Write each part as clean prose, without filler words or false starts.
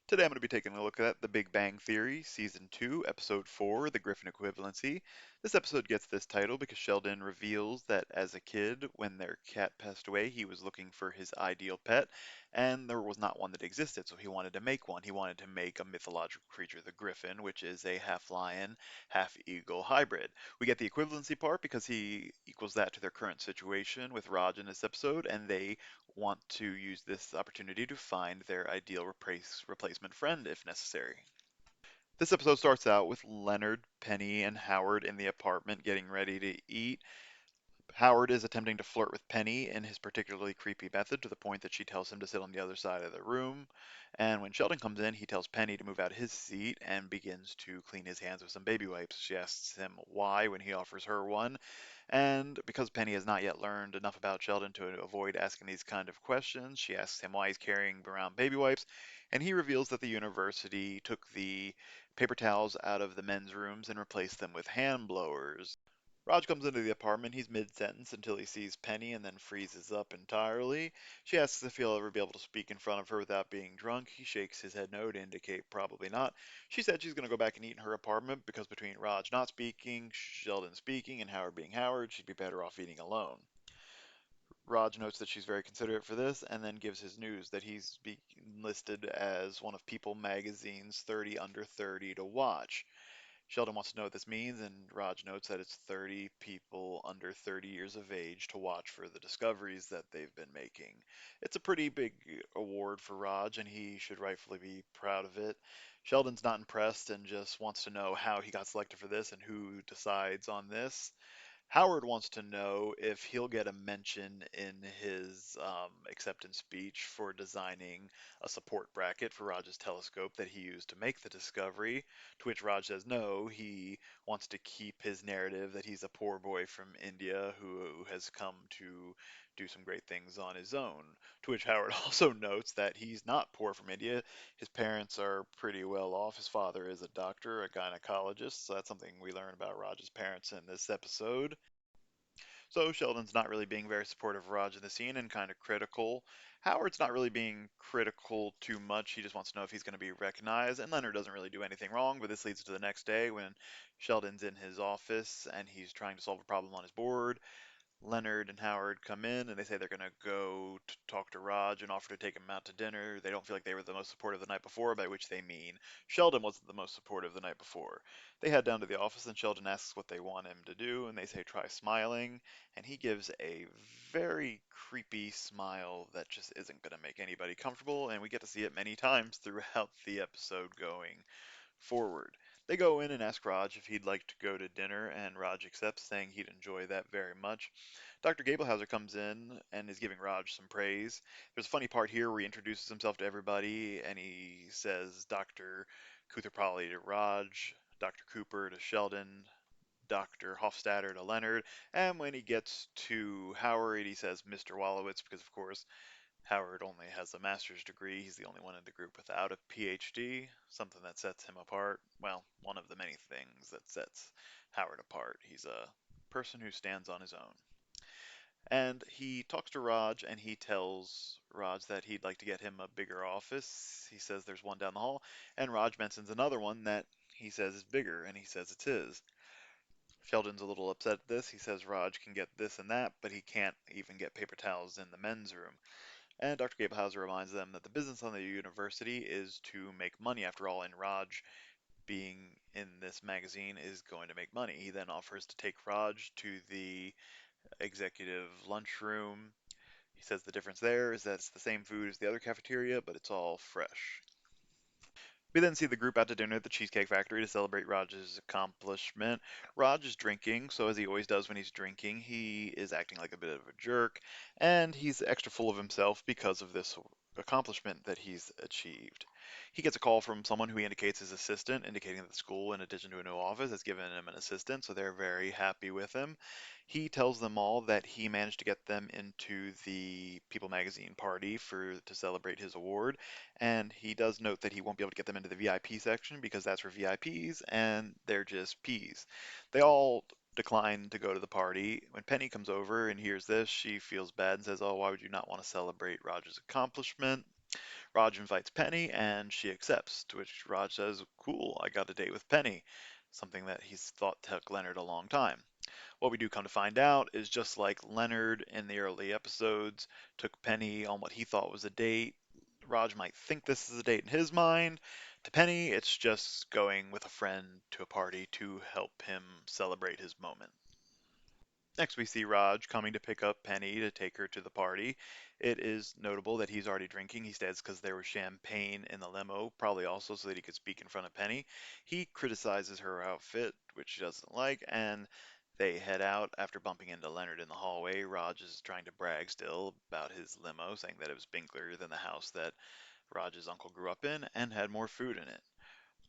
Today I'm going to be taking a look at The Big Bang Theory, Season 2, Episode 4, The Griffin Equivalency. This episode gets this title because Sheldon reveals that as a kid, when their cat passed away, he was looking for his ideal pet, and there was not one that existed, so he wanted to make one. He wanted to make a mythological creature, the Griffin, which is a half lion, half eagle hybrid. We get the equivalency part because he equals that to their current situation with Raj in this episode, and they want to use this opportunity to find their ideal replacement friend if necessary. This episode starts out with Leonard, Penny, and Howard in the apartment getting ready to eat. Howard is attempting to flirt with Penny in his particularly creepy method to the point that she tells him to sit on the other side of the room. And when Sheldon comes in, he tells Penny to move out his seat and begins to clean his hands with some baby wipes. She asks him why when he offers her one. And because Penny has not yet learned enough about Sheldon to avoid asking these kind of questions, she asks him why he's carrying around baby wipes. And he reveals that the university took the paper towels out of the men's rooms and replaced them with hand blowers. Raj comes into the apartment. He's mid-sentence until he sees Penny and then freezes up entirely. She asks if he'll ever be able to speak in front of her without being drunk. He shakes his head no to indicate probably not. She said she's going to go back and eat in her apartment because between Raj not speaking, Sheldon speaking, and Howard being Howard, she'd be better off eating alone. Raj notes that she's very considerate for this and then gives his news that he's being listed as one of People magazine's 30 under 30 to watch. Sheldon wants to know what this means, and Raj notes that it's 30 people under 30 years of age to watch for the discoveries that they've been making. It's a pretty big award for Raj, and he should rightfully be proud of it. Sheldon's not impressed and just wants to know how he got selected for this and who decides on this. Howard wants to know if he'll get a mention in his acceptance speech for designing a support bracket for Raj's telescope that he used to make the discovery, to which Raj says no, he wants to keep his narrative that he's a poor boy from India who has come to do some great things on his own. To which Howard also notes that he's not poor from India. His parents are pretty well off. His father is a doctor, a gynecologist, so that's something we learn about Raj's parents in this episode. So Sheldon's not really being very supportive of Raj in the scene and kind of critical. Howard's not really being critical too much. He just wants to know if he's going to be recognized. And Leonard doesn't really do anything wrong, but this leads to the next day when Sheldon's in his office and he's trying to solve a problem on his board. Leonard and Howard come in and they say they're going to go to talk to Raj and offer to take him out to dinner. They don't feel like they were the most supportive the night before, by which they mean Sheldon wasn't the most supportive the night before. They head down to the office and Sheldon asks what they want him to do, and they say try smiling, and he gives a very creepy smile that just isn't going to make anybody comfortable, and we get to see it many times throughout the episode going forward. They go in and ask Raj if he'd like to go to dinner, and Raj accepts, saying he'd enjoy that very much. Dr. Gablehauser comes in and is giving Raj some praise. There's a funny part here where he introduces himself to everybody, and he says Dr. Kutherpali to Raj, Dr. Cooper to Sheldon, Dr. Hofstadter to Leonard, and when he gets to Howard, he says Mr. Wallowitz because, of course, Howard only has a master's degree. He's the only one in the group without a PhD, something that sets him apart. Well, one of the many things that sets Howard apart. He's a person who stands on his own. And he talks to Raj and he tells Raj that he'd like to get him a bigger office. He says there's one down the hall, and Raj mentions another one that he says is bigger, and he says it's his. Sheldon's a little upset at this. He says Raj can get this and that, but he can't even get paper towels in the men's room. And Dr. Gablehauser reminds them that the business on the university is to make money after all, and Raj, being in this magazine, is going to make money. He then offers to take Raj to the executive lunchroom. He says the difference there is that it's the same food as the other cafeteria, but it's all fresh. We then see the group out to dinner at the Cheesecake Factory to celebrate Raj's accomplishment. Raj is drinking, so as he always does when he's drinking, he is acting like a bit of a jerk, and he's extra full of himself because of this accomplishment that he's achieved. He gets a call from someone who he indicates his assistant, indicating that the school, in addition to a new office, has given him an assistant, so they're very happy with him. He tells them all that he managed to get them into the People magazine party to celebrate his award, and he does note that he won't be able to get them into the VIP section because that's for VIPs and they're just Ps. They all decline to go to the party. When Penny comes over and hears this, she feels bad and says, "Oh, why would you not want to celebrate Roger's accomplishment?" Raj invites Penny and she accepts, to which Raj says, "Cool, I got a date with Penny," something that he's thought took Leonard a long time. What we do come to find out is just like Leonard in the early episodes took Penny on what he thought was a date, Raj might think this is a date in his mind. To Penny, it's just going with a friend to a party to help him celebrate his moment. Next, we see Raj coming to pick up Penny to take her to the party. It is notable that he's already drinking. He says because there was champagne in the limo, probably also so that he could speak in front of Penny. He criticizes her outfit, which she doesn't like, and they head out after bumping into Leonard in the hallway. Raj is trying to brag still about his limo, saying that it was binklerier than the house that Raj's uncle grew up in and had more food in it.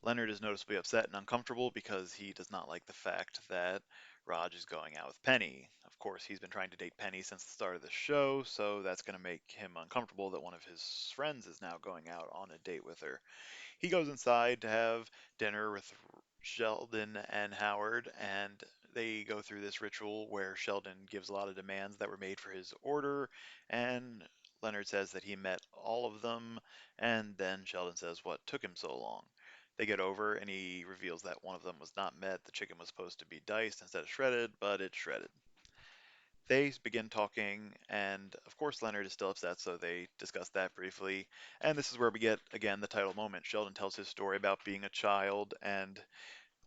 Leonard is noticeably upset and uncomfortable because he does not like the fact that Raj is going out with Penny. Of course, he's been trying to date Penny since the start of the show, so that's going to make him uncomfortable that one of his friends is now going out on a date with her. He goes inside to have dinner with Sheldon and Howard, and they go through this ritual where Sheldon gives a lot of demands that were made for his order, and Leonard says that he met all of them, and then Sheldon says what took him so long. They get over, and he reveals that one of them was not met. The chicken was supposed to be diced instead of shredded, but it's shredded. They begin talking, and of course, Leonard is still upset, so they discuss that briefly. And this is where we get, again, the title moment. Sheldon tells his story about being a child and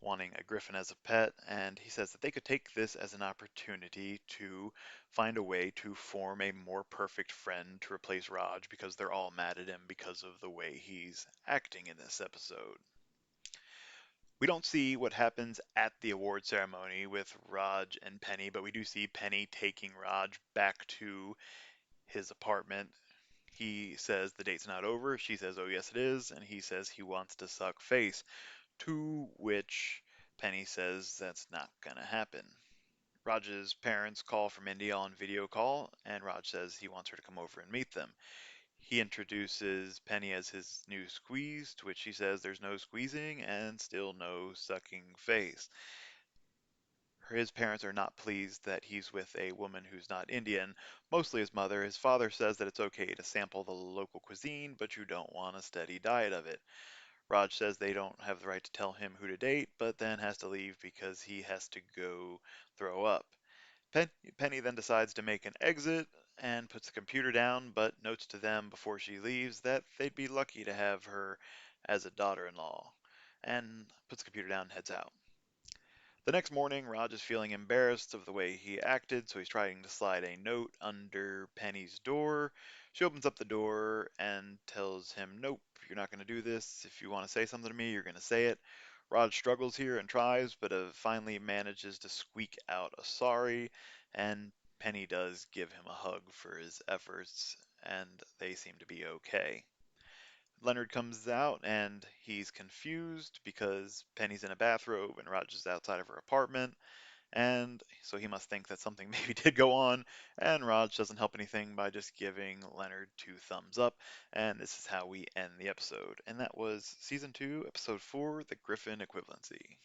wanting a griffin as a pet, and he says that they could take this as an opportunity to find a way to form a more perfect friend to replace Raj because they're all mad at him because of the way he's acting in this episode. We don't see what happens at the award ceremony with Raj and Penny, but we do see Penny taking Raj back to his apartment. He says the date's not over. She says, "Oh, yes, it is." And he says he wants to suck face, to which Penny says that's not going to happen. Raj's parents call from India on video call, and Raj says he wants her to come over and meet them. He introduces Penny as his new squeeze, to which she says there's no squeezing and still no sucking face. His parents are not pleased that he's with a woman who's not Indian, mostly his mother. His father says that it's okay to sample the local cuisine, but you don't want a steady diet of it. Raj says they don't have the right to tell him who to date, but then has to leave because he has to go throw up. Penny then decides to make an exit and puts the computer down, but notes to them before she leaves that they'd be lucky to have her as a daughter in law, and puts the computer down and heads out. The next morning, Raj is feeling embarrassed of the way he acted, so he's trying to slide a note under Penny's door. She opens up the door and tells him, "Nope, you're not going to do this. If you want to say something to me, you're going to say it." Raj struggles here and tries, but finally manages to squeak out a sorry, and Penny does give him a hug for his efforts, and they seem to be okay. Leonard comes out and he's confused because Penny's in a bathrobe and Raj is outside of her apartment, and so he must think that something maybe did go on, and Raj doesn't help anything by just giving Leonard two thumbs up, and this is how we end the episode. And that was Season 2, Episode 4, The Griffin Equivalency.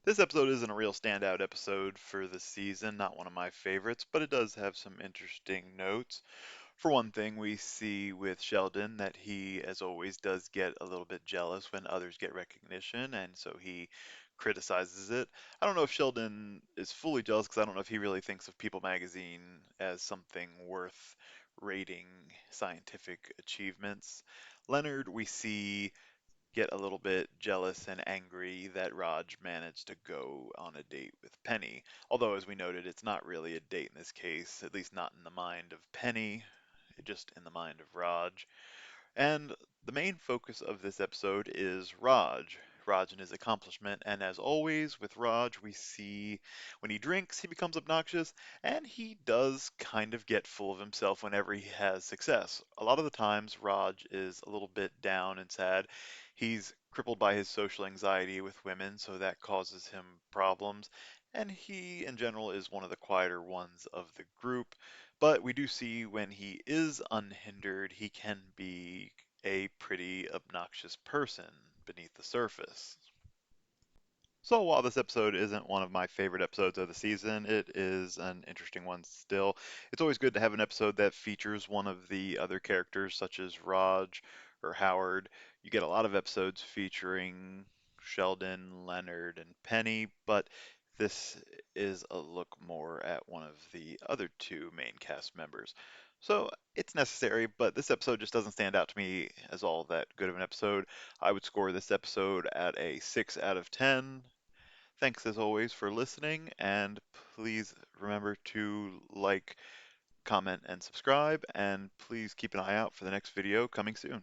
This episode isn't a real standout episode for the season, not one of my favorites, but it does have some interesting notes. For one thing, we see with Sheldon that he, as always, does get a little bit jealous when others get recognition, and so he criticizes it. I don't know if Sheldon is fully jealous because I don't know if he really thinks of People magazine as something worth rating scientific achievements. Leonard, we see get a little bit jealous and angry that Raj managed to go on a date with Penny. Although, as we noted, it's not really a date in this case, at least not in the mind of Penny, just in the mind of Raj. And the main focus of this episode is Raj. Raj and his accomplishment, and as always with Raj, we see when he drinks, he becomes obnoxious, and he does kind of get full of himself whenever he has success. A lot of the times, Raj is a little bit down and sad. He's crippled by his social anxiety with women, so that causes him problems, and he, in general, is one of the quieter ones of the group. But we do see when he is unhindered, he can be a pretty obnoxious person beneath the surface. So while this episode isn't one of my favorite episodes of the season, it is an interesting one still. It's always good to have an episode that features one of the other characters, such as Raj, or Howard. You get a lot of episodes featuring Sheldon, Leonard, and Penny, but this is a look more at one of the other two main cast members. So it's necessary, but this episode just doesn't stand out to me as all that good of an episode. I would score this episode at a 6 out of 10. Thanks as always for listening, and please remember to like, comment, and subscribe, and please keep an eye out for the next video coming soon.